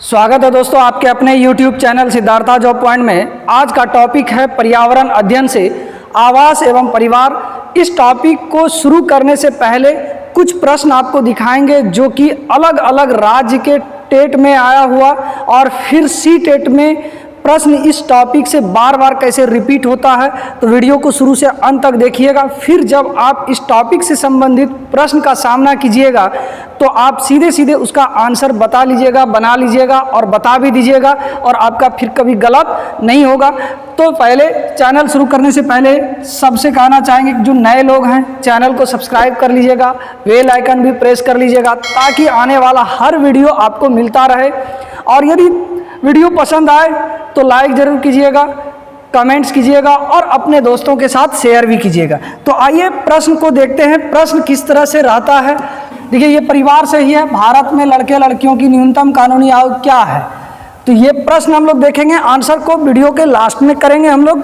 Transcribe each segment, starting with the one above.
स्वागत है दोस्तों आपके अपने YouTube channel Siddhartha job point में। आज का टॉपिक है पर्यावरण अध्ययन से आवास एवं परिवार। इस टॉपिक को शुरू करने से पहले कुछ प्रश्न आपको दिखाएंगे जो कि अलग अलग राज्य के टेट में आया हुआ और फिर सी टेट में प्रश्न इस टॉपिक से बार बार कैसे रिपीट होता है। तो वीडियो को शुरू से अंत तक देखिएगा। फिर जब आप इस टॉपिक से संबंधित प्रश्न का सामना कीजिएगा तो आप सीधे सीधे उसका आंसर बता लीजिएगा, बना लीजिएगा और बता भी दीजिएगा और आपका फिर कभी गलत नहीं होगा। तो पहले चैनल शुरू करने से पहले सबसे कहना चाहेंगे कि जो नए लोग हैं चैनल को सब्सक्राइब कर लीजिएगा, बेल आइकन भी प्रेस कर लीजिएगा ताकि आने वाला हर वीडियो आपको मिलता रहे। और यदि वीडियो पसंद आए तो लाइक ज़रूर कीजिएगा, कमेंट्स कीजिएगा और अपने दोस्तों के साथ शेयर भी कीजिएगा। तो आइए प्रश्न को देखते हैं। प्रश्न किस तरह से रहता है, देखिए ये परिवार से ही है। भारत में लड़के लड़कियों की न्यूनतम कानूनी आयु क्या है, तो ये प्रश्न हम लोग देखेंगे। आंसर को वीडियो के लास्ट में करेंगे हम लोग।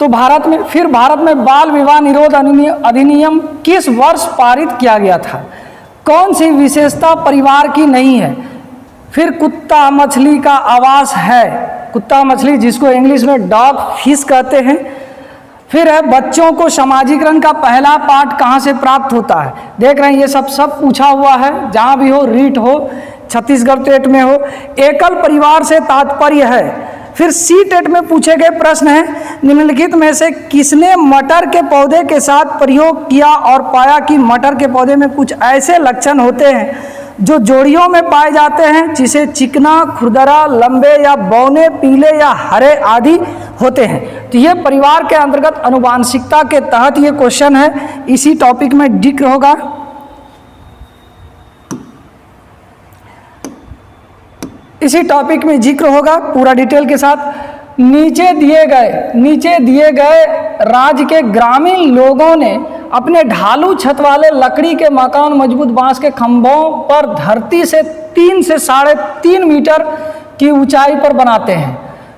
तो भारत में बाल विवाह निरोध अधिनियम किस वर्ष पारित किया गया था? कौन सी विशेषता परिवार की नहीं है? फिर कुत्ता मछली का आवास है, कुत्ता मछली जिसको इंग्लिश में डॉग फिश कहते हैं। फिर है बच्चों को सामाजिकरण का पहला पाठ कहाँ से प्राप्त होता है? देख रहे हैं ये सब पूछा हुआ है, जहाँ भी हो, रीट हो, छत्तीसगढ़ टेट में हो। एकल परिवार से तात्पर्य है। फिर सी टेट में पूछे गए प्रश्न हैं निम्नलिखित में से किसने मटर के पौधे के साथ प्रयोग किया और पाया कि मटर के पौधे में कुछ ऐसे लक्षण होते हैं जो जोड़ियों में पाए जाते हैं जिसे चिकना, खुरदरा, लंबे या बौने, पीले या हरे आदि होते हैं। तो ये परिवार के अंतर्गत आनुवांशिकता के तहत ये क्वेश्चन है, इसी टॉपिक में जिक्र होगा। इसी टॉपिक में जिक्र होगा पूरा डिटेल के साथ। नीचे दिए गए राज्य के ग्रामीण लोगों ने अपने ढालू छत वाले लकड़ी के मकान मजबूत बांस के खंभों पर धरती से 3 से 3.5 मीटर की ऊंचाई पर बनाते हैं।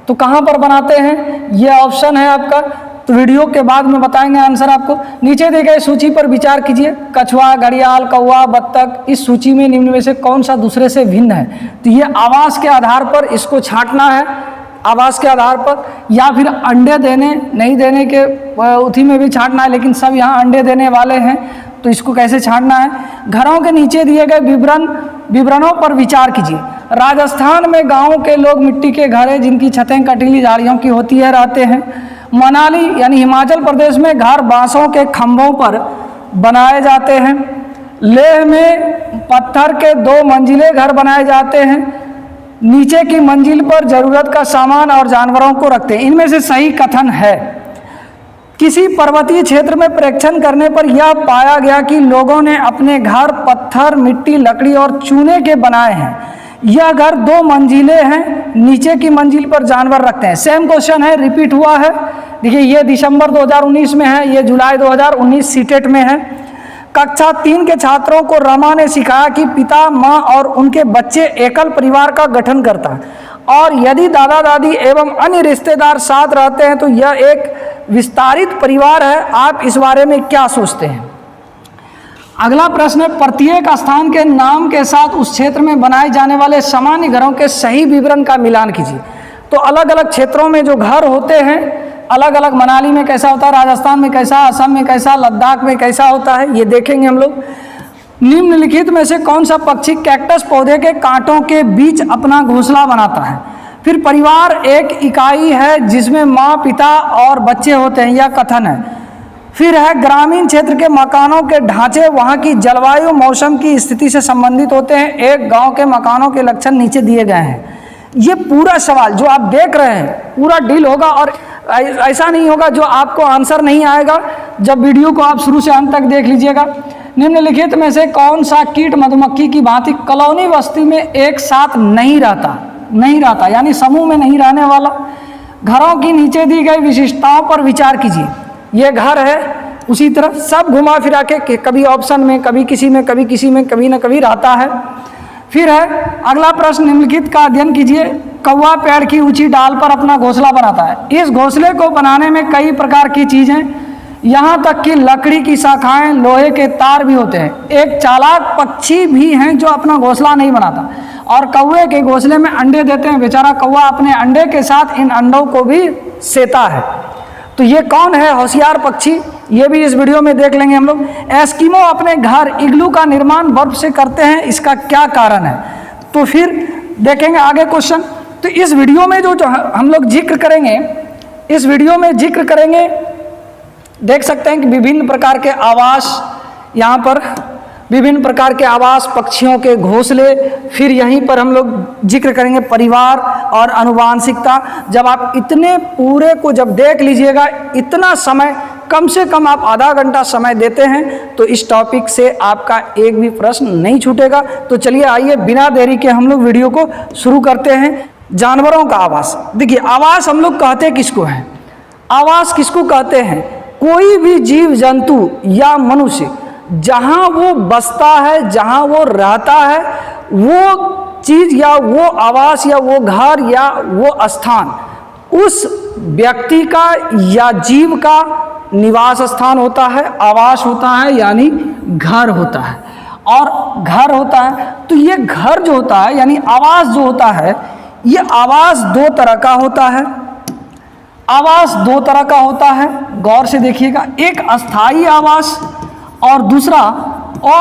तो कहाँ पर बनाते हैं, ये ऑप्शन है आपका। तो वीडियो के बाद में बताएंगे आंसर आपको। नीचे दी गई सूची पर विचार कीजिए। कछुआ, घड़ियाल, कौवा, बत्तख, इस सूची में निम्न में से कौन सा दूसरे से भिन्न है? तो ये आवास के आधार पर इसको छांटना है, आवास के आधार पर, या फिर अंडे देने नहीं देने के उथी में भी छांटना है, लेकिन सब यहाँ अंडे देने वाले हैं तो इसको कैसे छांटना है? घरों के नीचे दिए गए विवरणों पर विचार कीजिए। राजस्थान में गाँव के लोग मिट्टी के घर है जिनकी छतें कटीली झाड़ियों की होती है रहते हैं। मनाली यानी हिमाचल प्रदेश में घर बांसों के खंभों पर बनाए जाते हैं। लेह में पत्थर के 2 मंजिले घर बनाए जाते हैं। नीचे की मंजिल पर जरूरत का सामान और जानवरों को रखते हैं। इनमें से सही कथन है। किसी पर्वतीय क्षेत्र में परीक्षण करने पर यह पाया गया कि लोगों ने अपने घर पत्थर, मिट्टी, लकड़ी और चूने के बनाए हैं। यह घर 2 मंजिले हैं, नीचे की मंजिल पर जानवर रखते हैं। सेम क्वेश्चन है, रिपीट हुआ है। देखिए ये दिसंबर 2019 में है, ये जुलाई 2019 सीटेट में है। कक्षा 3 के छात्रों को रमा ने सिखाया कि पिता, माँ और उनके बच्चे एकल परिवार का गठन करता है और यदि दादा दादी एवं अन्य रिश्तेदार साथ रहते हैं तो यह एक विस्तारित परिवार है। आप इस बारे में क्या सोचते हैं? अगला प्रश्न है, प्रत्येक स्थान के नाम के साथ उस क्षेत्र में बनाए जाने वाले सामान्य घरों के सही विवरण का मिलान कीजिए। तो अलग अलग क्षेत्रों में जो घर होते हैं अलग अलग, मनाली में कैसा होता है, राजस्थान में कैसा, असम में कैसा, लद्दाख में कैसा होता है, ये देखेंगे हम लोग। निम्नलिखित में से कौन सा पक्षी कैक्टस पौधे के कांटों के बीच अपना घोंसला बनाता है? फिर परिवार एक इकाई है जिसमें माँ, पिता और बच्चे होते हैं, यह कथन है। फिर है ग्रामीण क्षेत्र के मकानों के ढांचे वहाँ की जलवायु, मौसम की स्थिति से संबंधित होते हैं। एक गाँव के मकानों के लक्षण नीचे दिए गए हैं। ये पूरा सवाल जो आप देख रहे हैं पूरा डील होगा और ऐसा नहीं होगा जो आपको आंसर नहीं आएगा। जब वीडियो को आप शुरू से अंत तक देख लीजिएगा। निम्नलिखित में से कौन सा कीट मधुमक्खी की भांति कॉलोनी बस्ती में एक साथ नहीं रहता यानी समूह में नहीं रहने वाला? घरों की नीचे दी गई विशिष्टताओं पर विचार कीजिए। ये घर है, उसी तरह सब घुमा फिरा के कभी ऑप्शन में, कभी किसी में, कभी किसी में, कभी न कभी रहता है। फिर है अगला प्रश्न, निम्नलिखित का अध्ययन कीजिए। कौवा पेड़ की ऊंची डाल पर अपना घोंसला बनाता है। इस घोंसले को बनाने में कई प्रकार की चीज़ें यहाँ तक कि लकड़ी की शाखाएं, लोहे के तार भी होते हैं। एक चालाक पक्षी भी हैं जो अपना घोंसला नहीं बनाता और कौवे के घोंसले में अंडे देते हैं। बेचारा कौवा अपने अंडे के साथ इन अंडों को भी सेता है। तो ये कौन है होशियार पक्षी, ये भी इस वीडियो में देख लेंगे हम लोग। एस्किमो अपने घर इग्लू का निर्माण बर्फ से करते हैं, इसका क्या कारण है? तो फिर देखेंगे आगे क्वेश्चन। तो इस वीडियो में जो हम लोग जिक्र करेंगे, इस वीडियो में जिक्र करेंगे, देख सकते हैं कि विभिन्न प्रकार के आवास, यहाँ पर विभिन्न प्रकार के आवास, पक्षियों के घोंसले, फिर यहीं पर हम लोग जिक्र करेंगे परिवार और आनुवांशिकता। जब आप इतने पूरे को जब देख लीजिएगा, इतना समय कम से कम आप आधा घंटा समय देते हैं तो इस टॉपिक से आपका एक भी प्रश्न नहीं छूटेगा। तो चलिए आइए बिना देरी के हम लोग वीडियो को शुरू करते हैं। जानवरों का आवास। देखिए आवास हम लोग कहते किसको हैं? आवास किसको कहते हैं? कोई भी जीव जंतु या मनुष्य जहाँ वो बसता है, जहाँ वो रहता है, वो चीज़ या वो आवास या वो घर या वो स्थान उस व्यक्ति का या जीव का निवास स्थान होता है, आवास होता है, यानी घर होता है। और घर होता है तो ये घर जो होता है यानी आवास जो होता है, ये आवास दो तरह का होता है। आवास दो तरह का होता है, गौर से देखिएगा। एक अस्थाई आवास और दूसरा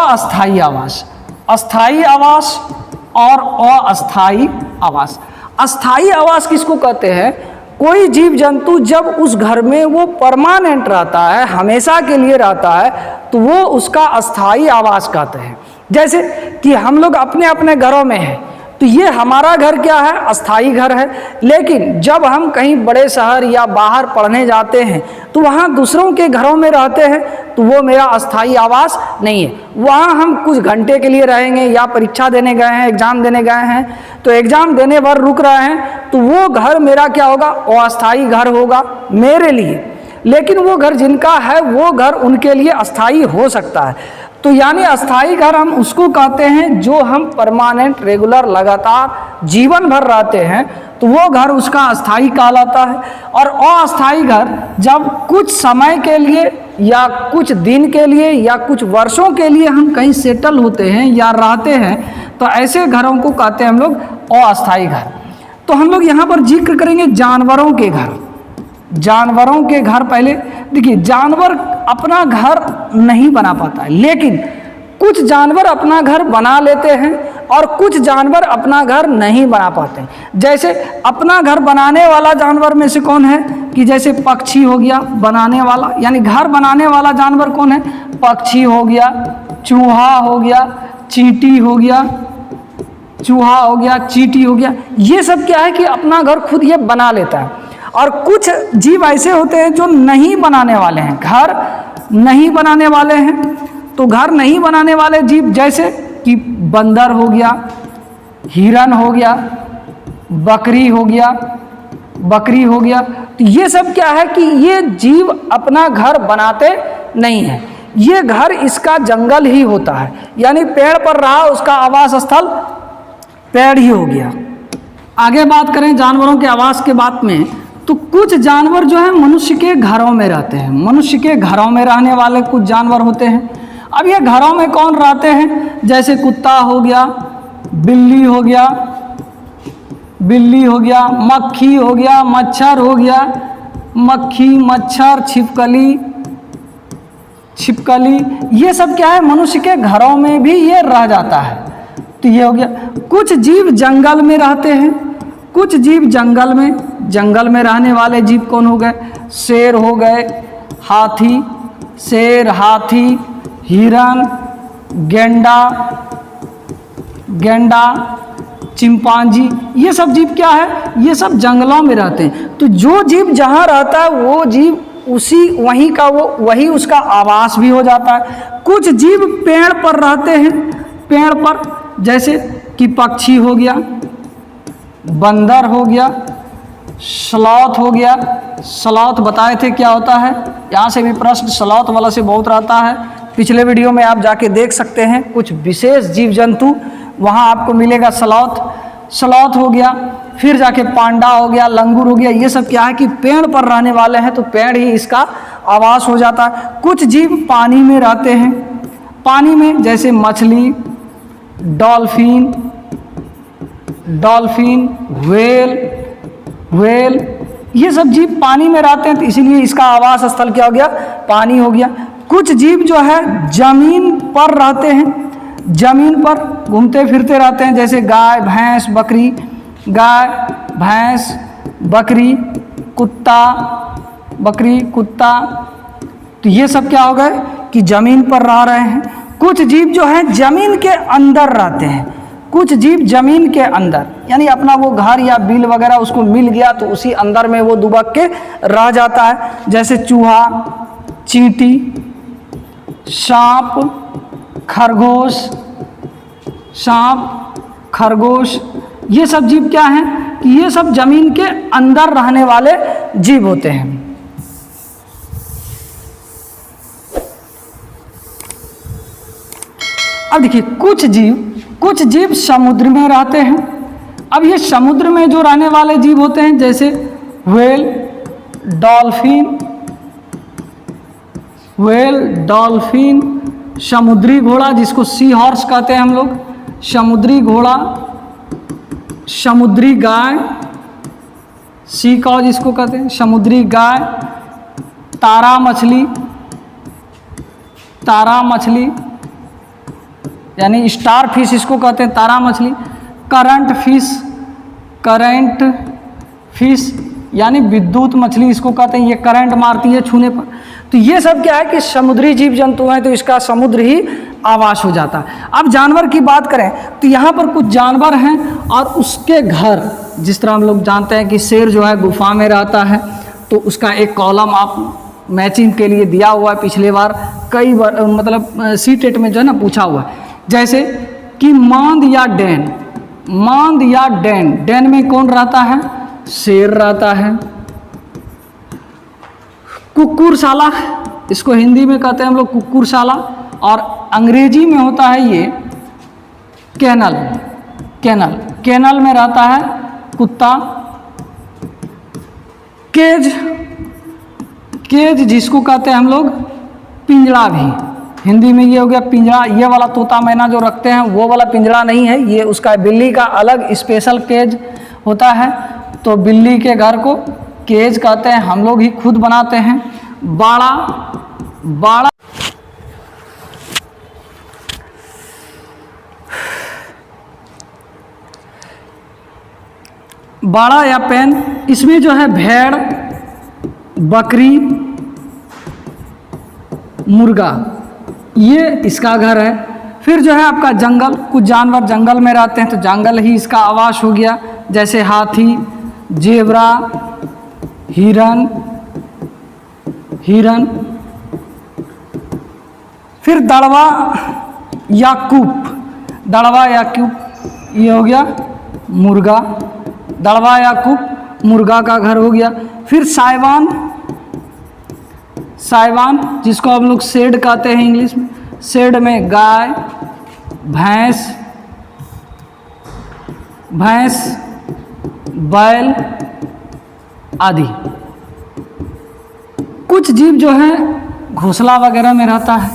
अस्थाई आवास। अस्थाई आवास और अस्थाई आवास। अस्थाई आवास किसको कहते हैं? कोई जीव जंतु जब उस घर में वो परमानेंट रहता है, हमेशा के लिए रहता है, तो वो उसका अस्थाई आवास कहते हैं। जैसे कि हम लोग अपने अपने घरों में हैं, तो ये हमारा घर क्या है? अस्थाई घर है। लेकिन जब हम कहीं बड़े शहर या बाहर पढ़ने जाते हैं तो वहाँ दूसरों के घरों में रहते हैं, तो वो मेरा अस्थाई आवास नहीं है। वहाँ हम कुछ घंटे के लिए रहेंगे या परीक्षा देने गए हैं, एग्ज़ाम देने गए हैं, तो एग्ज़ाम देने भर रुक रहे हैं, तो वो घर मेरा क्या होगा? वो अस्थाई घर होगा मेरे लिए। लेकिन वो घर जिनका है वो घर उनके लिए अस्थाई हो सकता है। तो यानी अस्थाई घर हम उसको कहते हैं जो हम परमानेंट रेगुलर लगातार जीवन भर रहते हैं, तो वो घर उसका अस्थाई कहलाता है। और अस्थाई घर जब कुछ समय के लिए या कुछ दिन के लिए या कुछ वर्षों के लिए हम कहीं सेटल होते हैं या रहते हैं, तो ऐसे घरों को कहते हैं हम लोग अस्थाई घर। तो हम लोग यहाँ पर जिक्र करेंगे जानवरों के घर। जानवरों के घर पहले देखिए, जानवर अपना घर नहीं बना पाता है, लेकिन कुछ जानवर अपना घर बना लेते हैं और कुछ जानवर अपना घर नहीं बना पाते हैं। जैसे अपना घर बनाने वाला जानवर में से कौन है? कि जैसे पक्षी हो गया बनाने वाला, यानी घर बनाने वाला जानवर कौन है? पक्षी हो गया, चूहा हो गया, चींटी हो गया, चूहा हो गया, चींटी हो गया। ये सब क्या है कि अपना घर खुद ये बना लेता है। और कुछ जीव ऐसे होते हैं जो नहीं बनाने वाले हैं, घर नहीं बनाने वाले हैं। तो घर नहीं बनाने वाले जीव जैसे कि बंदर हो गया, हिरन हो गया, बकरी हो गया, बकरी हो गया। तो ये सब क्या है कि ये जीव अपना घर बनाते नहीं हैं। ये घर इसका जंगल ही होता है, यानी पेड़ पर रहा, उसका आवास स्थल पेड़ ही हो गया। आगे बात करें जानवरों के आवास के बात में, तो कुछ जानवर जो है मनुष्य के घरों में रहते हैं। मनुष्य के घरों में रहने वाले कुछ जानवर होते हैं। अब ये घरों में कौन रहते हैं? जैसे कुत्ता हो गया, बिल्ली हो गया, बिल्ली हो गया, मक्खी हो गया, मच्छर हो गया, मक्खी, मच्छर, छिपकली, छिपकली, ये सब क्या है? मनुष्य के घरों में भी ये रह जाता है। तो ये हो गया। कुछ जीव जंगल में रहते हैं, कुछ जीव जंगल में रहने वाले जीव कौन हो गए? शेर हो गए, हाथी, शेर, हाथी, हिरन, गेंडा, चिंपांजी, ये सब जीव क्या है? ये सब जंगलों में रहते हैं। तो जो जीव जहाँ रहता है वो जीव वहीं का वही उसका आवास भी हो जाता है। कुछ जीव पेड़ पर रहते हैं, पेड़ पर, जैसे कि पक्षी हो गया, बंदर हो गया, स्लॉथ हो गया। स्लॉथ बताए थे क्या होता है, यहाँ से भी प्रश्न स्लॉथ वाला से बहुत रहता है। पिछले वीडियो में आप जाके देख सकते हैं, कुछ विशेष जीव जंतु वहाँ आपको मिलेगा। स्लॉथ हो गया, फिर जाके पांडा हो गया, लंगूर हो गया। ये सब क्या है कि पेड़ पर रहने वाले हैं, तो पेड़ ही इसका आवास हो जाता है। कुछ जीव पानी में रहते हैं, पानी में जैसे मछली, डॉल्फिन, व्हेल, ये सब जीव पानी में रहते हैं, तो इसीलिए इसका आवास स्थल क्या हो गया, पानी हो गया। कुछ जीव जो है जमीन पर रहते हैं, जमीन पर घूमते फिरते रहते हैं, जैसे गाय, भैंस, बकरी, कुत्ता, तो ये सब क्या हो गए कि जमीन पर रह रहे हैं। कुछ जीव जो है जमीन के अंदर रहते हैं, कुछ जीव जमीन के अंदर, यानी अपना वो घर या बिल वगैरह उसको मिल गया तो उसी अंदर में वो दुबक के रह जाता है, जैसे चूहा, चींटी, सांप, खरगोश, ये सब जीव क्या हैं कि ये सब जमीन के अंदर रहने वाले जीव होते हैं। अब देखिए कुछ जीव समुद्र में रहते हैं। अब ये समुद्र में जो रहने वाले जीव होते हैं, जैसे व्हेल, डॉल्फिन, समुद्री घोड़ा जिसको सी हॉर्स कहते हैं हम लोग, समुद्री घोड़ा, समुद्री गाय, सी कॉव जिसको कहते हैं, समुद्री गाय, तारा मछली यानी स्टार फिश इसको कहते हैं, तारा मछली, करंट फिश यानी विद्युत मछली इसको कहते हैं, ये करंट मारती है छूने पर। तो ये सब क्या है कि समुद्री जीव जंतु हैं, तो इसका समुद्र ही आवास हो जाता है। अब जानवर की बात करें तो यहाँ पर कुछ जानवर हैं और उसके घर, जिस तरह हम लोग जानते हैं कि शेर जो है गुफा में रहता है, तो उसका एक कॉलम आप मैचिंग के लिए दिया हुआ है, पिछले बार कई बार मतलब सीटेट में जो है ना पूछा हुआ है, जैसे कि मांद या डेन में कौन रहता है, शेर रहता है। कुक्कुरशाला, इसको हिंदी में कहते हैं हम लोग कुक्कुरशाला, और अंग्रेजी में होता है ये केनल में रहता है कुत्ता। केज जिसको कहते हैं हम लोग पिंजड़ा, भी हिंदी में ये हो गया पिंजड़ा। ये वाला तोता मैना जो रखते हैं वो वाला पिंजड़ा नहीं है, ये उसका बिल्ली का अलग स्पेशल केज होता है, तो बिल्ली के घर को केज कहते हैं, हम लोग ही खुद बनाते हैं। बाड़ा या पेन, इसमें जो है भेड़, बकरी, मुर्गा, ये इसका घर है। फिर जो है आपका जंगल, कुछ जानवर जंगल में रहते हैं तो जंगल ही इसका आवास हो गया, जैसे हाथी, जेबरा, हिरन। फिर दड़वा या कूप, ये हो गया मुर्गा, दड़वा या कूप मुर्गा का घर हो गया। फिर साइवान जिसको हम लोग शेड कहते हैं इंग्लिश में, शेड में गाय, भैंस, बैल आदि। कुछ जीव जो है घोंसला वगैरह में रहता है,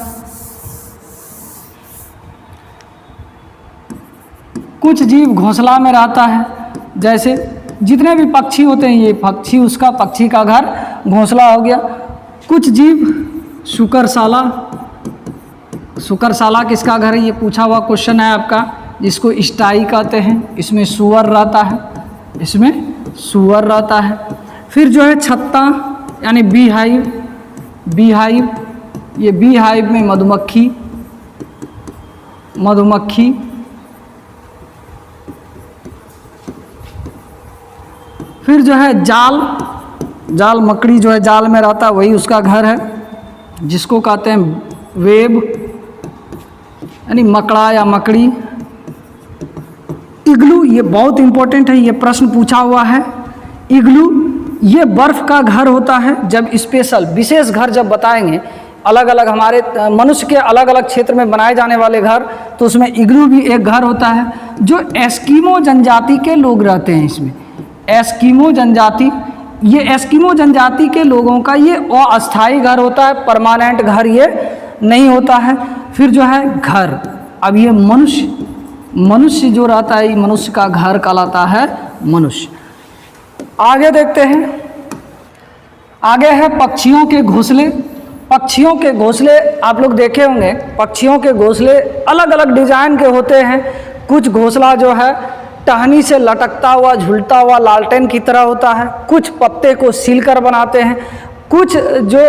कुछ जीव घोंसला में रहता है, जैसे जितने भी पक्षी होते हैं, ये पक्षी का घर घोंसला हो गया। कुछ जीव सुकरशाला किसका घर है, ये पूछा हुआ क्वेश्चन है आपका, जिसको स्टाई कहते हैं, इसमें सुअर रहता है। फिर जो है छत्ता यानी बी हाइव, ये बी हाइव में मधुमक्खी। फिर जो है जाल मकड़ी जो है जाल में रहता है, वही उसका घर है, जिसको कहते हैं वेब यानी मकड़ा या मकड़ी। इग्लू, ये बहुत इंपॉर्टेंट है, ये प्रश्न पूछा हुआ है। इग्लू ये बर्फ़ का घर होता है। जब स्पेशल विशेष घर जब बताएंगे, अलग अलग हमारे मनुष्य के अलग अलग क्षेत्र में बनाए जाने वाले घर, तो उसमें इग्लू भी एक घर होता है, जो एस्किमो जनजाति के लोग रहते हैं। इसमें एस्किमो जनजाति ये एस्किमो जनजाति के लोगों का ये अस्थायी घर होता है, परमानेंट घर ये नहीं होता है। फिर जो है घर, अब ये मनुष्य जो रहता है, मनुष्य का घर कहलाता है मनुष्य। आगे देखते हैं, आगे है पक्षियों के घोंसले। पक्षियों के घोंसले आप लोग देखे होंगे, पक्षियों के घोंसले अलग अलग डिजाइन के होते हैं। कुछ घोंसला जो है टहनी से लटकता हुआ झूलता हुआ लालटेन की तरह होता है, कुछ पत्ते को सीलकर बनाते हैं। कुछ जो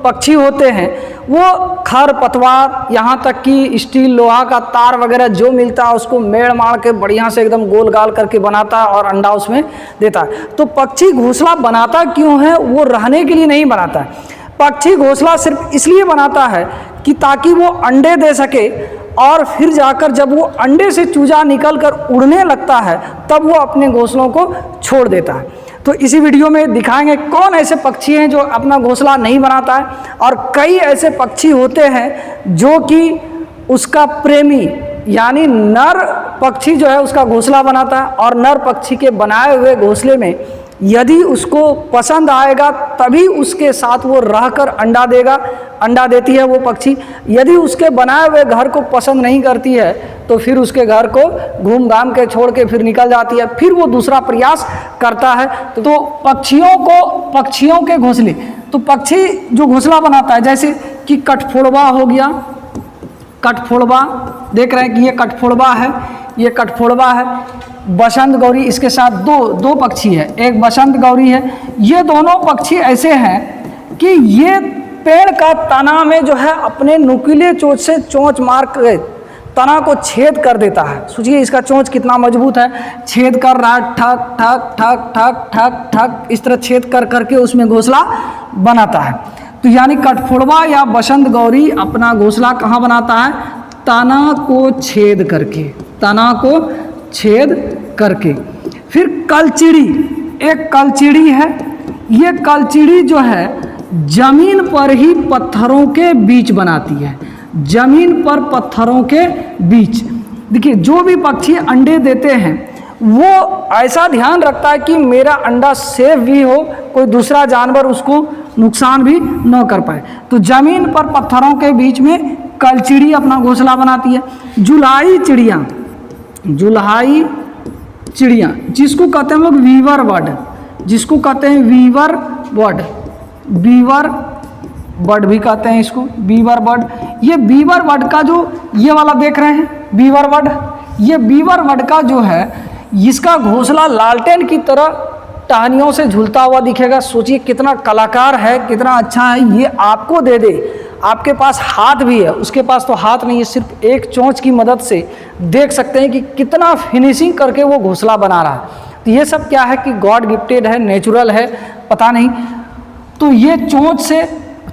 पक्षी होते हैं वो खर पतवार, यहाँ तक कि स्टील लोहा का तार वगैरह जो मिलता है उसको मेड़ मार के बढ़िया से एकदम गोल गाल करके बनाता है और अंडा उसमें देता है। तो पक्षी घोंसला बनाता क्यों है? वो रहने के लिए नहीं बनाता है। पक्षी घोंसला सिर्फ इसलिए बनाता है कि ताकि वो अंडे दे सके, और फिर जाकर जब वो अंडे से चूजा निकलकर उड़ने लगता है तब वो अपने घोंसलों को छोड़ देता है। तो इसी वीडियो में दिखाएंगे कौन ऐसे पक्षी हैं जो अपना घोंसला नहीं बनाता है, और कई ऐसे पक्षी होते हैं जो कि उसका प्रेमी यानी नर पक्षी जो है उसका घोंसला बनाता है, और नर पक्षी के बनाए हुए घोंसले में यदि उसको पसंद आएगा तभी उसके साथ वो रहकर अंडा देती है वो पक्षी। यदि उसके बनाए हुए घर को पसंद नहीं करती है तो फिर उसके घर को घूम घाम के छोड़ के फिर निकल जाती है, फिर वो दूसरा प्रयास करता है। तो पक्षियों के घोंसले, तो पक्षी जो घोंसला बनाता है जैसे कि कठफोड़वा हो गया, कठफोड़वा देख रहे हैं कि ये कठफोड़वा है, ये कठफोड़वा है। बसंत गौरी, इसके साथ दो पक्षी है, एक बसंत गौरी है। ये दोनों पक्षी ऐसे हैं कि ये पेड़ का तना में जो है अपने नुकीले चोंच से चोंच मार के तना को छेद कर देता है। सोचिए इसका चोंच कितना मजबूत है, छेद कर रहा है, ठक ठक ठक ठक ठक ठक इस तरह छेद कर करके उसमें घोंसला बनाता है। तो यानी कठफोड़वा या बसंत गौरी अपना घोंसला कहाँ बनाता है? तना को छेद करके, तना को छेद करके। फिर कलचिड़ी, एक कलचिड़ी है। ये कलचिड़ी जो है जमीन पर ही पत्थरों के बीच बनाती है, जमीन पर पत्थरों के बीच। देखिए जो भी पक्षी अंडे देते हैं वो ऐसा ध्यान रखता है कि मेरा अंडा सेफ भी हो, कोई दूसरा जानवर उसको नुकसान भी न कर पाए। तो जमीन पर पत्थरों के बीच में कलचिड़ी अपना घोंसला बनाती है। जुलाही चिड़िया, जुलाही चिड़िया जिसको कहते हैं लोग वीवर बर्ड, जिसको कहते हैं वीवर बर्ड, बीवर बर्ड भी कहते हैं इसको, बीवर बर्ड। ये बीवर बर्ड का जो ये वाला देख रहे हैं बीवर बर्ड, ये बीवर बर्ड का जो है इसका घोंसला लालटेन की तरह टहनियों से झूलता हुआ दिखेगा। सोचिए कितना कलाकार है, कितना अच्छा है। ये आपको दे दे, आपके पास हाथ भी है, उसके पास तो हाथ नहीं है, सिर्फ एक चोंच की मदद से देख सकते हैं कि कितना फिनिशिंग करके वो घोंसला बना रहा है। तो ये सब क्या है कि गॉड गिफ्टेड है, नेचुरल है, पता नहीं। तो ये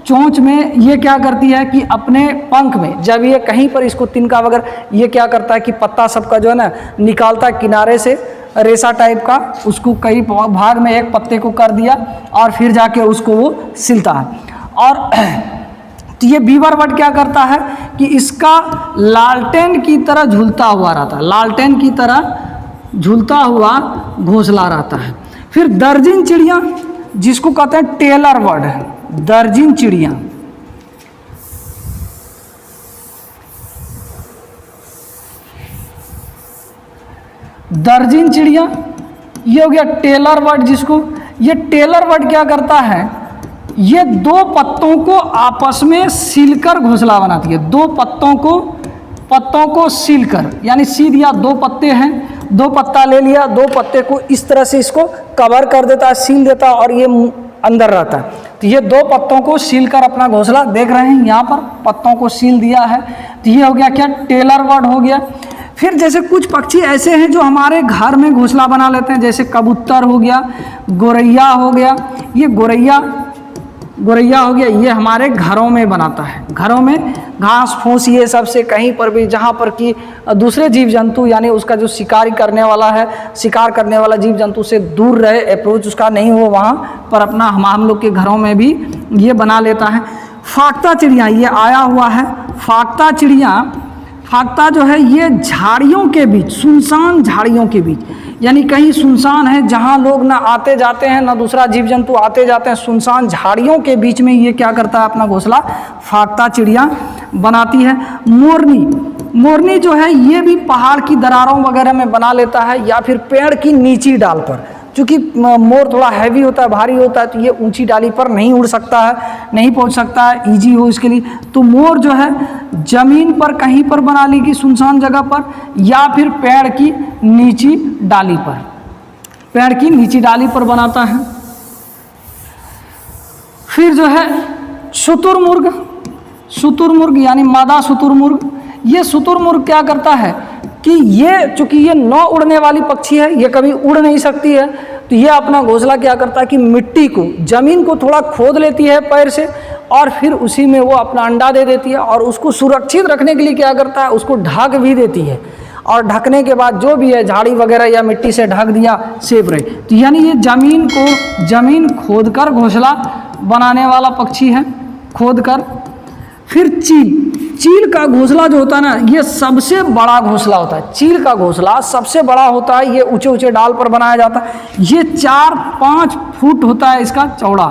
चोंच में ये क्या करती है कि अपने पंख में जब ये कहीं पर इसको तिनका वगैरह, ये क्या करता है कि पत्ता सबका जो है ना निकालता है किनारे से रेशा टाइप का, उसको कई भाग में एक पत्ते को कर दिया और फिर जाके उसको वो सिलता है। और तो ये बीवर बर्ड क्या करता है कि इसका लालटेन की तरह झूलता हुआ रहता है, लालटेन की तरह झूलता हुआ घोंसला रहता है। फिर दर्जिन चिड़िया जिसको कहते हैं टेलर बर्ड, दर्जिन चिड़िया, दर्जिन चिड़िया ये हो गया टेलर बर्ड। जिसको ये टेलर बर्ड क्या करता है, ये दो पत्तों को आपस में सीलकर घोंसला बनाती है। दो पत्तों को सीलकर, यानी सीध या दो पत्ते हैं, दो पत्ता ले लिया, दो पत्ते को इस तरह से इसको कवर कर देता है, सील देता है और ये अंदर रहता है। तो ये दो पत्तों को सील कर अपना घोंसला देख रहे हैं, यहाँ पर पत्तों को सील दिया है। तो ये हो गया क्या, टेलर बर्ड हो गया। फिर जैसे कुछ पक्षी ऐसे हैं जो हमारे घर में घोंसला बना लेते हैं, जैसे कबूतर हो गया, गोरैया हो गया। ये गोरैया हो गया, ये हमारे घरों में बनाता है। घरों में घास फूस ये सब से कहीं पर भी जहाँ पर कि दूसरे जीव जंतु यानी उसका जो शिकार करने वाला जीव जंतु से दूर रहे, अप्रोच उसका नहीं हो, वहाँ पर अपना हम लोग के घरों में भी ये बना लेता है। फाख्ता चिड़िया ये आया हुआ है। फाख्ता चिड़िया, फाख्ता जो है ये झाड़ियों के बीच, सुनसान झाड़ियों के बीच, यानी कहीं सुनसान है जहाँ लोग ना आते जाते हैं, ना दूसरा जीव जंतु आते जाते हैं, सुनसान झाड़ियों के बीच में ये क्या करता है, अपना घोंसला फाँकता चिड़िया बनाती है। मोरनी जो है ये भी पहाड़ की दरारों वगैरह में बना लेता है, या फिर पेड़ की नीची डाल पर। चूँकि मोर थोड़ा हैवी होता है, भारी होता है, तो ये ऊंची डाली पर नहीं उड़ सकता है, नहीं पहुंच सकता है, इजी हो इसके लिए। तो मोर जो है जमीन पर कहीं पर बना लेगी, सुनसान जगह पर, या फिर पेड़ की नीची डाली पर, पेड़ की नीची डाली पर बनाता है। फिर जो है शुतुरमुर्ग यानी मादा शुतुरमुर्ग, ये शुतुरमुर्ग क्या करता है कि ये चूंकि ये नौ उड़ने वाली पक्षी है, ये कभी उड़ नहीं सकती है, तो ये अपना घोंसला क्या करता है कि मिट्टी को, जमीन को थोड़ा खोद लेती है पैर से, और फिर उसी में वो अपना अंडा दे देती है। और उसको सुरक्षित रखने के लिए क्या करता है, उसको ढक भी देती है, और ढकने के बाद जो भी है झाड़ी वगैरह या मिट्टी से ढक दिया, सेफ रहे। तो यानी ये जमीन खोद कर घोंसला बनाने वाला पक्षी है, खोद कर। फिर चील का घोंसला जो होता है ना, ये सबसे बड़ा घोंसला होता है। चील का घोंसला सबसे बड़ा होता है, ये ऊंचे ऊंचे डाल पर बनाया जाता है। ये 4-5 फुट होता है इसका चौड़ा,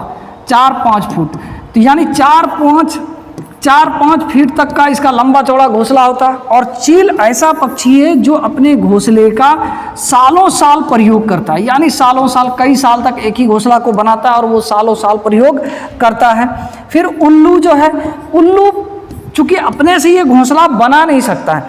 4-5 फुट, तो यानी 4-5 फीट तक का इसका लंबा चौड़ा घोंसला होता है। और चील ऐसा पक्षी है जो अपने घोंसले का सालों साल प्रयोग करता है, यानी सालों साल, कई साल तक एक ही घोंसला को बनाता है और वो सालों साल प्रयोग करता है। फिर उल्लू जो है, उल्लू चूंकि अपने से ये घोंसला बना नहीं सकता है,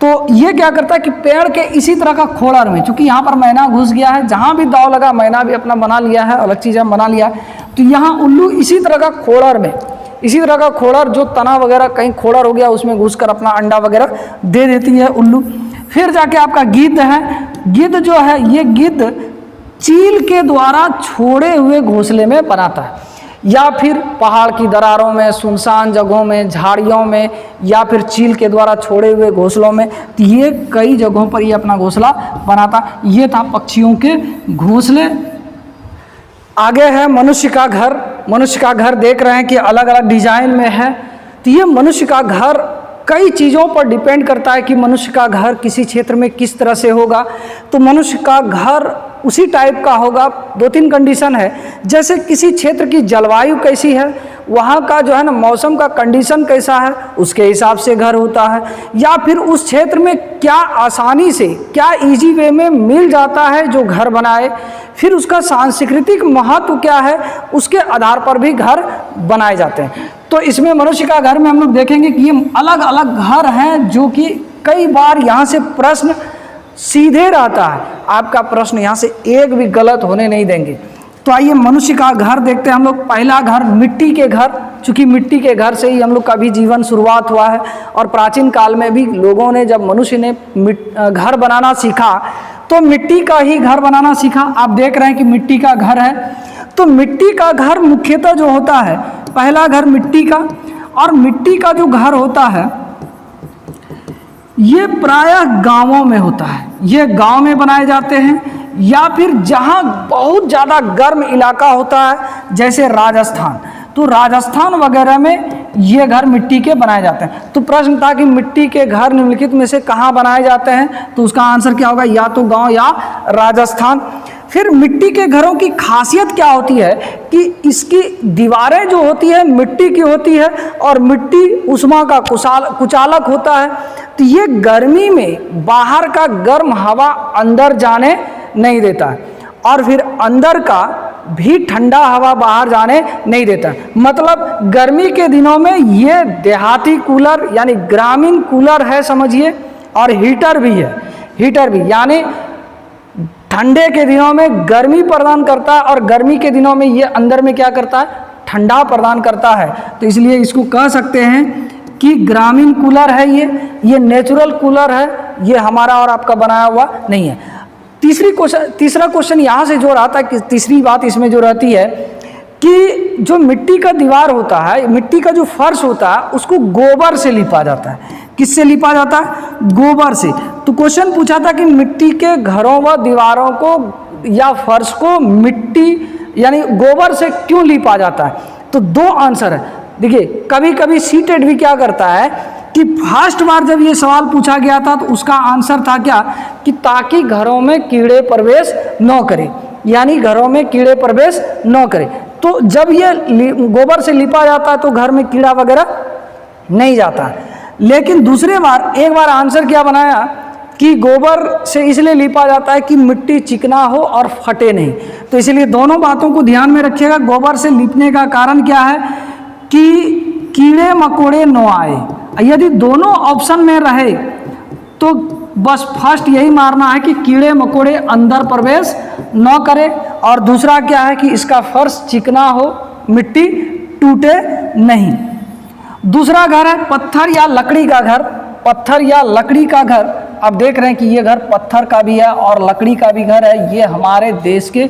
तो ये क्या करता है कि पेड़ के इसी तरह का खोलर में, चूंकि यहाँ पर मैना घुस गया है, जहाँ भी दाव लगा मैना भी अपना बना लिया है, अलग चीज़ बना लिया है, तो यहाँ उल्लू इसी तरह का खोलर में, इसी तरह का खोलर जो तना वगैरह कहीं खोलर हो गया उसमें घुसकर अपना अंडा वगैरह दे देती है उल्लू। फिर जाके आपका गिद्ध है। गिद्ध जो है, ये गिद्ध चील के द्वारा छोड़े हुए घोंसले में बनाता है, या फिर पहाड़ की दरारों में, सुनसान जगहों में, झाड़ियों में, या फिर चील के द्वारा छोड़े हुए घोंसलों में। तो ये कई जगहों पर ये अपना घोंसला बनाता। ये था पक्षियों के घोंसले। आगे है मनुष्य का घर। मनुष्य का घर देख रहे हैं कि अलग अलग डिजाइन में है। तो ये मनुष्य का घर कई चीज़ों पर डिपेंड करता है कि मनुष्य का घर किसी क्षेत्र में किस तरह से होगा। तो मनुष्य का घर उसी टाइप का होगा। 2-3 कंडीशन है, जैसे किसी क्षेत्र की जलवायु कैसी है, वहाँ का जो है ना मौसम का कंडीशन कैसा है, उसके हिसाब से घर होता है। या फिर उस क्षेत्र में क्या आसानी से, क्या इजी वे में मिल जाता है जो घर बनाए। फिर उसका सांस्कृतिक महत्व क्या है, उसके आधार पर भी घर बनाए जाते हैं। तो इसमें मनुष्य का घर में हम लोग देखेंगे कि ये अलग अलग घर हैं, जो कि कई बार यहाँ से प्रश्न सीधे रहता है। आपका प्रश्न यहाँ से एक भी गलत होने नहीं देंगे। तो आइए मनुष्य का घर देखते हैं हम लोग। पहला घर मिट्टी के घर, चूँकि मिट्टी के घर से ही हम लोग का भी जीवन शुरुआत हुआ है, और प्राचीन काल में भी लोगों ने, जब मनुष्य ने घर बनाना सीखा तो मिट्टी का ही घर बनाना सीखा। आप देख रहे हैं कि मिट्टी का घर है। तो मिट्टी का घर मुख्यतः जो होता है, पहला घर मिट्टी का, और मिट्टी का जो घर होता है ये प्रायः गांवों में होता है। ये गांव में बनाए जाते हैं, या फिर जहां बहुत ज़्यादा गर्म इलाका होता है, जैसे राजस्थान, तो राजस्थान वगैरह में ये घर मिट्टी के बनाए जाते हैं। तो प्रश्न था कि मिट्टी के घर निम्नलिखित में से कहाँ बनाए जाते हैं, तो उसका आंसर क्या होगा, या तो गांव या राजस्थान। फिर मिट्टी के घरों की खासियत क्या होती है कि इसकी दीवारें जो होती है मिट्टी की होती है, और मिट्टी उष्मा का कुचालक होता है। तो ये गर्मी में बाहर का गर्म हवा अंदर जाने नहीं देता है, और फिर अंदर का भी ठंडा हवा बाहर जाने नहीं देता। मतलब गर्मी के दिनों में ये देहाती कूलर यानी ग्रामीण कूलर है समझिए, और हीटर भी है। हीटर भी यानी ठंडे के दिनों में गर्मी प्रदान करता है, और गर्मी के दिनों में ये अंदर में क्या करता है, ठंडा प्रदान करता है। तो इसलिए इसको कह सकते हैं कि ग्रामीण कूलर है ये नेचुरल कूलर है, ये हमारा और आपका बनाया हुआ नहीं है। तीसरा क्वेश्चन यहाँ से जो आता है कि तीसरी बात इसमें जो रहती है कि जो मिट्टी का दीवार होता है, मिट्टी का जो फर्श होता है, उसको गोबर से लिपा जाता है। किससे लिपा जाता है, गोबर से। तो क्वेश्चन पूछा था कि मिट्टी के घरों व दीवारों को या फर्श को मिट्टी यानी गोबर से क्यों लिपा जाता है। तो 2 आंसर है। देखिए कभी कभी सीटेड भी क्या करता है कि फर्स्ट बार जब ये सवाल पूछा गया था तो उसका आंसर था क्या, कि ताकि घरों में कीड़े प्रवेश न करें, यानी घरों में कीड़े प्रवेश न करें। तो जब ये गोबर से लिपा जाता है तो घर में कीड़ा वगैरह नहीं जाता। लेकिन दूसरे बार एक बार आंसर क्या बनाया कि गोबर से इसलिए लिपा जाता है कि मिट्टी चिकना हो और फटे नहीं। तो इसलिए दोनों बातों को ध्यान में रखिएगा। गोबर से लिपने का कारण क्या है कि कीड़े मकोड़े न आए। यदि दोनों ऑप्शन में रहे तो बस फर्स्ट यही मारना है कि कीड़े मकोड़े अंदर प्रवेश न करें, और दूसरा क्या है कि इसका फर्श चिकना हो, मिट्टी टूटे नहीं। दूसरा घर है पत्थर या लकड़ी का घर। पत्थर या लकड़ी का घर, आप देख रहे हैं कि ये घर पत्थर का भी है और लकड़ी का भी घर है। ये हमारे देश के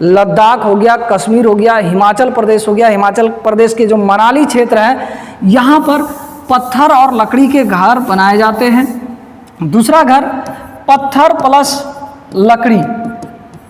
लद्दाख हो गया, कश्मीर हो गया, हिमाचल प्रदेश हो गया। हिमाचल प्रदेश के जो मनाली क्षेत्र है यहाँ पर पत्थर और लकड़ी के घर बनाए जाते हैं। दूसरा घर पत्थर प्लस लकड़ी,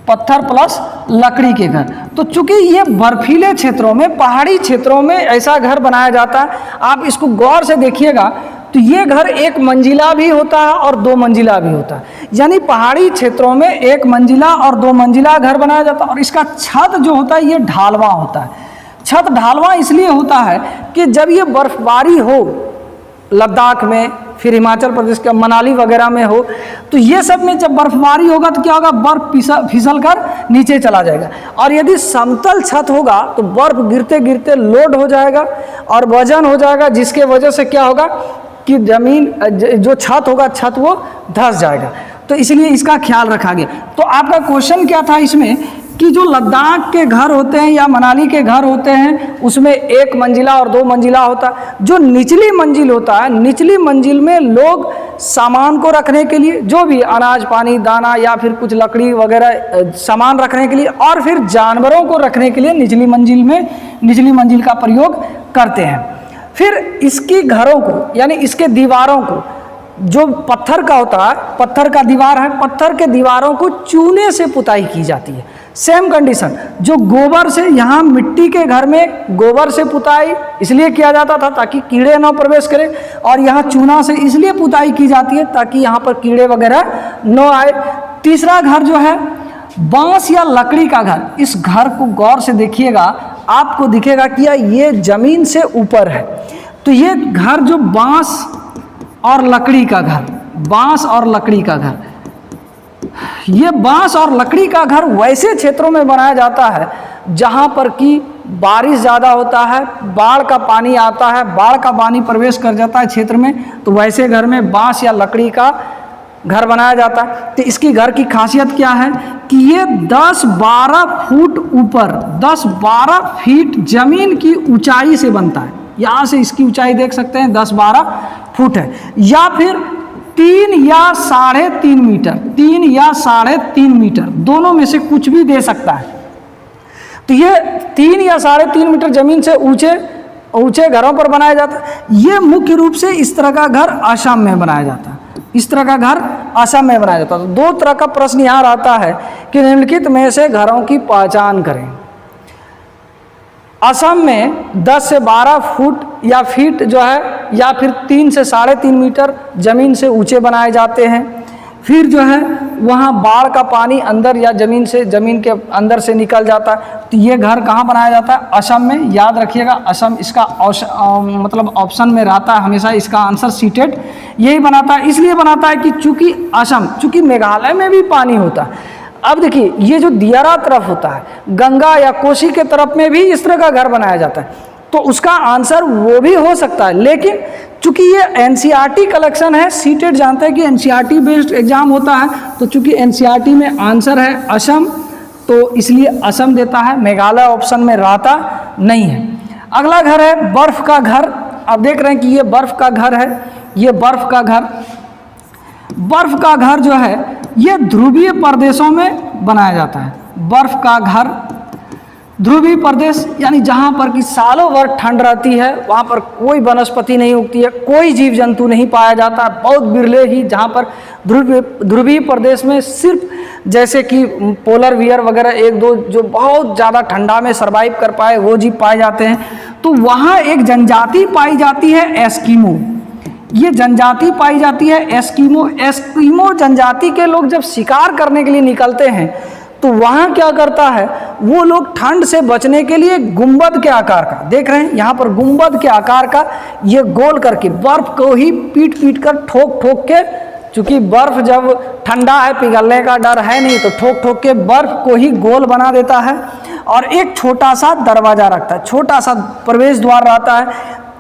पत्थर प्लस लकड़ी के घर। तो चूंकि ये बर्फीले क्षेत्रों में, पहाड़ी क्षेत्रों में ऐसा घर बनाया जाता है। आप इसको गौर से देखिएगा तो ये घर एक मंजिला भी होता है और दो मंजिला भी होता है। यानी पहाड़ी क्षेत्रों में एक मंजिला और दो मंजिला घर बनाया जाता है। और इसका छत जो होता है ये ढालवा होता है। छत ढालवा इसलिए होता है कि जब ये बर्फबारी हो लद्दाख में, फिर हिमाचल प्रदेश के मनाली वगैरह में हो, तो ये सब में जब बर्फबारी होगा तो क्या होगा, बर्फ फिसल कर नीचे चला जाएगा। और यदि समतल छत होगा तो बर्फ गिरते गिरते लोड हो जाएगा और वजन हो जाएगा, जिसके वजह से क्या होगा कि जमीन जो छत होगा, छत वो धंस जाएगा। तो इसलिए इसका ख्याल रखा गया। तो आपका क्वेश्चन क्या था इसमें कि जो लद्दाख के घर होते हैं या मनाली के घर होते हैं उसमें एक मंजिला और दो मंजिला होता है। जो निचली मंजिल होता है, निचली मंजिल में लोग सामान को रखने के लिए, जो भी अनाज पानी दाना या फिर कुछ लकड़ी वगैरह सामान रखने के लिए, और फिर जानवरों को रखने के लिए निचली मंजिल में, निचली मंजिल का प्रयोग करते हैं। फिर इसकी घरों को यानी इसके दीवारों को, जो पत्थर का होता है, पत्थर का दीवार है, पत्थर के दीवारों को चूने से पुताई की जाती है। सेम कंडीशन जो गोबर से, यहाँ मिट्टी के घर में गोबर से पुताई इसलिए किया जाता था ताकि कीड़े न प्रवेश करें, और यहाँ चूना से इसलिए पुताई की जाती है ताकि यहाँ पर कीड़े वगैरह न आए। तीसरा घर जो है बांस या लकड़ी का घर। इस घर को गौर से देखिएगा, आपको दिखेगा कि ये जमीन से ऊपर है। तो ये घर जो बांस और लकड़ी का घर, बांस और लकड़ी का घर, ये बांस और लकड़ी का घर वैसे क्षेत्रों में बनाया जाता है जहां पर कि बारिश ज़्यादा होता है, बाढ़ का पानी आता है, बाढ़ का पानी प्रवेश कर जाता है क्षेत्र में, तो वैसे घर में बांस या लकड़ी का घर बनाया जाता है। तो इसकी घर की खासियत क्या है कि ये 10-12 फुट ऊपर, 10-12 फीट जमीन की ऊंचाई से बनता है। यहाँ से इसकी ऊंचाई देख सकते हैं 10-12 फुट है, या फिर 3 या 3.5 मीटर, 3 या 3.5 मीटर, दोनों में से कुछ भी दे सकता है। तो ये 3 या 3.5 मीटर जमीन से ऊंचे घरों पर बनाया जाता है। ये मुख्य रूप से इस तरह का घर असम में बनाया जाता है। इस तरह का घर असम में बनाया जाता है। 2 तरह का प्रश्न यहाँ आता है कि निम्नलिखित में से घरों की पहचान करें। असम में 10 से 12 फुट या फीट जो है, या फिर 3 से 3.5 मीटर जमीन से ऊंचे बनाए जाते हैं। फिर जो है वहाँ बाढ़ का पानी अंदर या जमीन के अंदर से निकल जाता है। तो ये घर कहाँ बनाया जाता है? असम में। याद रखिएगा, असम इसका मतलब ऑप्शन में रहता है हमेशा। इसका आंसर सीटेड यही बनाता है। इसलिए बनाता है कि चूँकि मेघालय में भी पानी होता है। अब देखिए, ये जो दियारा तरफ होता है, गंगा या कोसी के तरफ में भी इस तरह का घर बनाया जाता है, तो उसका आंसर वो भी हो सकता है। लेकिन चूंकि ये एनसीईआरटी कलेक्शन है, सीटेड जानते हैं कि एनसीईआरटी बेस्ड एग्जाम होता है, तो चूंकि एनसीईआरटी में आंसर है असम, तो इसलिए असम देता है। मेघालय ऑप्शन में रहता नहीं है। अगला घर है बर्फ का घर। आप देख रहे हैं कि ये बर्फ का घर है। ये बर्फ का घर जो है ये ध्रुवीय प्रदेशों में बनाया जाता है। बर्फ का घर ध्रुवीय प्रदेश यानी जहाँ पर कि सालों भर ठंड रहती है, वहाँ पर कोई वनस्पति नहीं उगती है, कोई जीव जंतु नहीं पाया जाता, बहुत बिरले ही। जहाँ पर ध्रुवीय प्रदेश में सिर्फ जैसे कि पोलर बियर वगैरह 1-2 जो बहुत ज़्यादा ठंडा में सर्वाइव कर पाए वो जीव पाए जाते हैं। तो वहाँ एक जनजाति पाई जाती है एस्किमो। ये जनजाति पाई जाती है एस्किमो। एस्किमो जनजाति के लोग जब शिकार करने के लिए निकलते हैं तो वहाँ क्या करता है, वो लोग ठंड से बचने के लिए गुंबद के आकार का, देख रहे हैं यहाँ पर गुंबद के आकार का ये गोल करके बर्फ को ही पीट पीट कर ठोक ठोक के, चूंकि बर्फ जब ठंडा है पिघलने का डर है नहीं, तो ठोक ठोक के बर्फ को ही गोल बना देता है और एक छोटा सा दरवाजा रखता है, छोटा सा प्रवेश द्वार रहता है,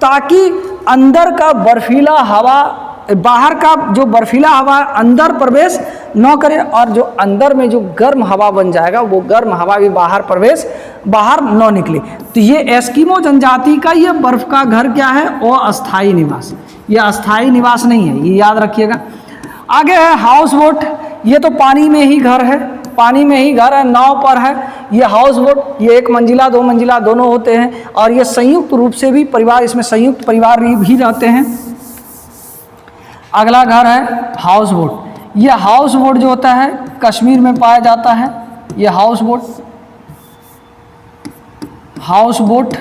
ताकि अंदर का बर्फीला हवा, बाहर का जो बर्फीला हवा अंदर प्रवेश न करे और जो अंदर में जो गर्म हवा बन जाएगा वो गर्म हवा भी बाहर न निकले। तो ये एस्किमो जनजाति का ये बर्फ का घर क्या है, वो अस्थाई निवास, ये अस्थाई निवास नहीं है, ये याद रखिएगा। आगे है हाउस बोट, ये तो पानी में ही घर है, पानी में ही घर है, नाव पर है ये हाउस बोट। ये 1 मंजिला 2 मंजिला दोनों होते हैं और ये संयुक्त रूप से भी परिवार, इसमें संयुक्त परिवार भी रहते हैं। अगला घर है हाउस बोट। ये हाउस बोट जो होता है कश्मीर में पाया जाता है। ये हाउस बोट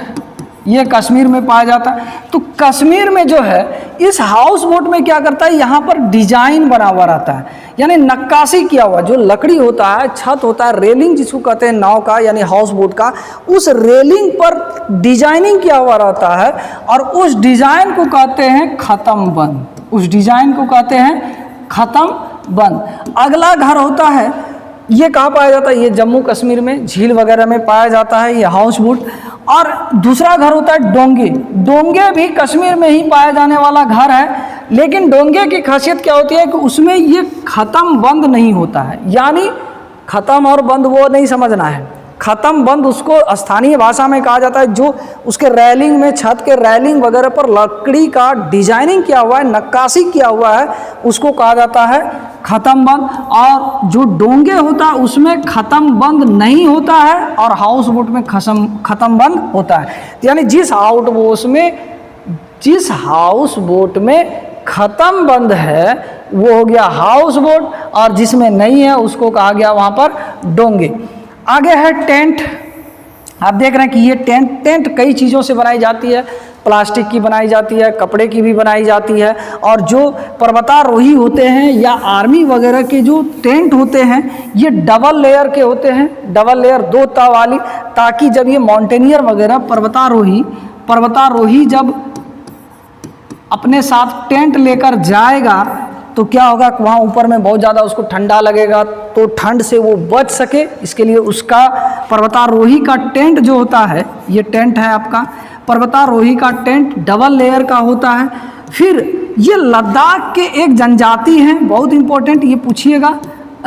ये कश्मीर में पाया जाता है। तो कश्मीर में जो है इस हाउस बोट में क्या करता है, यहाँ पर डिजाइन बना हुआ रहता है, यानी नक्काशी किया हुआ, जो लकड़ी होता है, छत होता है, रेलिंग जिसको कहते हैं नाव का यानी हाउस बोट का, उस रेलिंग पर डिजाइनिंग किया हुआ रहता है और उस डिजाइन को कहते हैं खत्म बंद, उस डिजाइन को कहते हैं खत्म बंद। अगला घर होता है, ये कहाँ पाया जाता है, ये जम्मू कश्मीर में झील वगैरह में पाया जाता है ये हाउस बोट। और दूसरा घर होता है डोंगे। डोंगे भी कश्मीर में ही पाया जाने वाला घर है, लेकिन डोंगे की खासियत क्या होती है कि उसमें ये ख़त्म बंद नहीं होता है, यानी ख़त्म और बंद वो नहीं समझना है। ख़त्म बंद उसको स्थानीय भाषा में कहा जाता है, जो उसके रेलिंग में, छत के रेलिंग वगैरह पर लकड़ी का डिजाइनिंग किया हुआ है, नक्काशी किया हुआ है, उसको कहा जाता है ख़त्म बंद। और जो डोंगे होता है उसमें ख़त्म बंद नहीं होता है और हाउस बोट में ख़त्म बंद होता है। यानी जिस हाउस बोट में ख़त्म बंद है वो हो गया हाउस बोट, और जिसमें नहीं है उसको कहा गया वहाँ पर डोंगे। आगे है टेंट। आप देख रहे हैं कि ये टेंट कई चीज़ों से बनाई जाती है, प्लास्टिक की बनाई जाती है, कपड़े की भी बनाई जाती है। और जो पर्वतारोही होते हैं या आर्मी वगैरह के जो टेंट होते हैं ये डबल लेयर के होते हैं, डबल लेयर 2 ता वाली, ताकि जब ये माउंटेनियर वगैरह पर्वतारोही जब अपने साथ टेंट लेकर जाएगा तो क्या होगा, वहाँ ऊपर में बहुत ज़्यादा उसको ठंडा लगेगा, तो ठंड से वो बच सके, इसके लिए उसका पर्वतारोही का टेंट जो होता है, ये टेंट है आपका पर्वतारोही का टेंट, डबल लेयर का होता है। फिर ये लद्दाख के एक जनजाति हैं, बहुत इंपॉर्टेंट, ये पूछिएगा,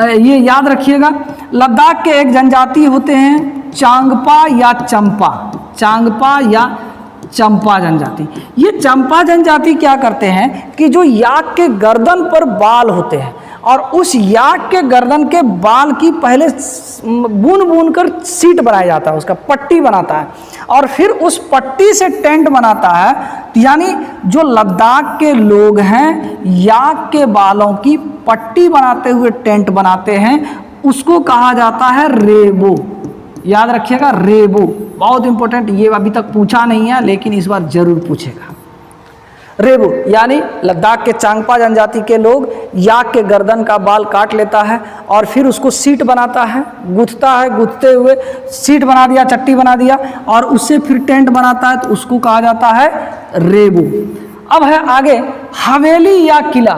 ये याद रखिएगा। लद्दाख के एक जनजाति होते हैं चांगपा या चंपा जनजाति। ये चंपा जनजाति क्या करते हैं कि जो याक के गर्दन पर बाल होते हैं और उस याक के गर्दन के बाल की पहले बुन कर सीट बनाया जाता है, उसका पट्टी बनाता है और फिर उस पट्टी से टेंट बनाता है। यानी जो लद्दाख के लोग हैं याक के बालों की पट्टी बनाते हुए टेंट बनाते हैं, उसको कहा जाता है रेबो। याद रखिएगा रेबो, बहुत इंपॉर्टेंट, ये अभी तक पूछा नहीं है लेकिन इस बार जरूर पूछेगा। रेबो यानी लद्दाख के चांगपा जनजाति के लोग याक के गर्दन का बाल काट लेता है और फिर उसको सीट बनाता है, गूंथता है, गूंथते हुए सीट बना दिया, चट्टी बना दिया और उससे फिर टेंट बनाता है, तो उसको कहा जाता है रेबो। अब है आगे हवेली या किला।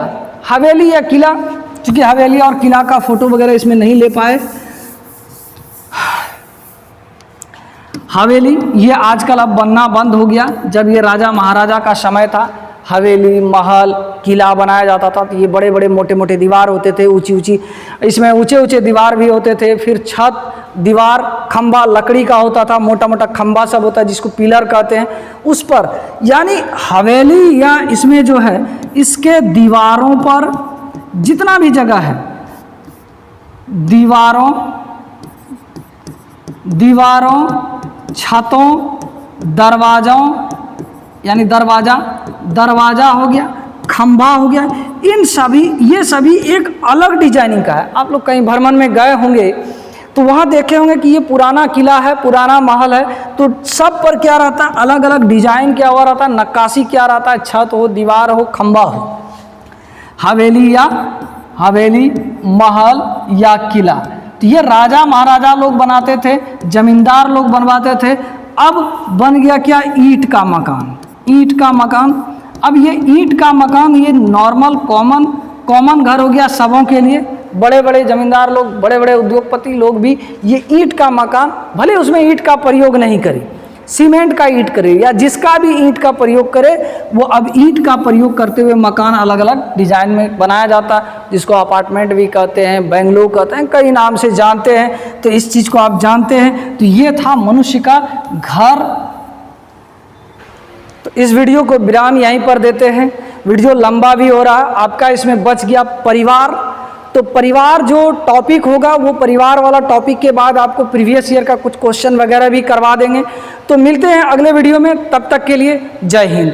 हवेली या किला, क्योंकि हवेली और किला का फोटो वगैरह इसमें नहीं ले पाए। हवेली ये आजकल अब बनना बंद हो गया, जब ये राजा महाराजा का समय था हवेली, महल, किला बनाया जाता था, तो ये बड़े बड़े मोटे मोटे दीवार होते थे, ऊंची ऊंची, इसमें ऊंचे ऊंचे दीवार भी होते थे, फिर छत, दीवार, खंबा लकड़ी का होता था, मोटा मोटा खंबा सब होता है जिसको पिलर कहते हैं, उस पर। यानी हवेली या इसमें जो है इसके दीवारों पर जितना भी जगह है, दीवारों, छतों, दरवाज़ों, यानी दरवाज़ा हो गया, खंभा हो गया, ये सभी एक अलग डिजाइनिंग का है। आप लोग कहीं भ्रमण में गए होंगे तो वहाँ देखे होंगे कि ये पुराना किला है, पुराना महल है, तो सब पर क्या रहता है, अलग अलग डिजाइन क्या हुआ रहता है, नक्काशी क्या रहता है, छत हो, दीवार हो, खंबा हो। हवेली, महल या किला, तो ये राजा महाराजा लोग बनाते थे, जमींदार लोग बनवाते थे। अब बन गया क्या, ईंट का मकान। ईंट का मकान, अब ये ईंट का मकान ये नॉर्मल कॉमन घर हो गया सबों के लिए। बड़े बड़े जमींदार लोग, बड़े बड़े उद्योगपति लोग भी ये ईंट का मकान, भले उसमें ईंट का प्रयोग नहीं करे, सीमेंट का ईंट करे या जिसका भी ईंट का प्रयोग करे, वो अब ईंट का प्रयोग करते हुए मकान अलग अलग डिजाइन में बनाया जाता है, जिसको अपार्टमेंट भी कहते हैं, बेंगलो कहते हैं, कई नाम से जानते हैं। तो इस चीज़ को आप जानते हैं। तो ये था मनुष्य का घर। तो इस वीडियो को विराम यहीं पर देते हैं, वीडियो लंबा भी हो रहा है आपका। इसमें बच गया परिवार। तो परिवार जो टॉपिक होगा वो परिवार वाला टॉपिक के बाद आपको प्रीवियस ईयर का कुछ क्वेश्चन वगैरह भी करवा देंगे। तो मिलते हैं अगले वीडियो में, तब तक के लिए जय हिंद।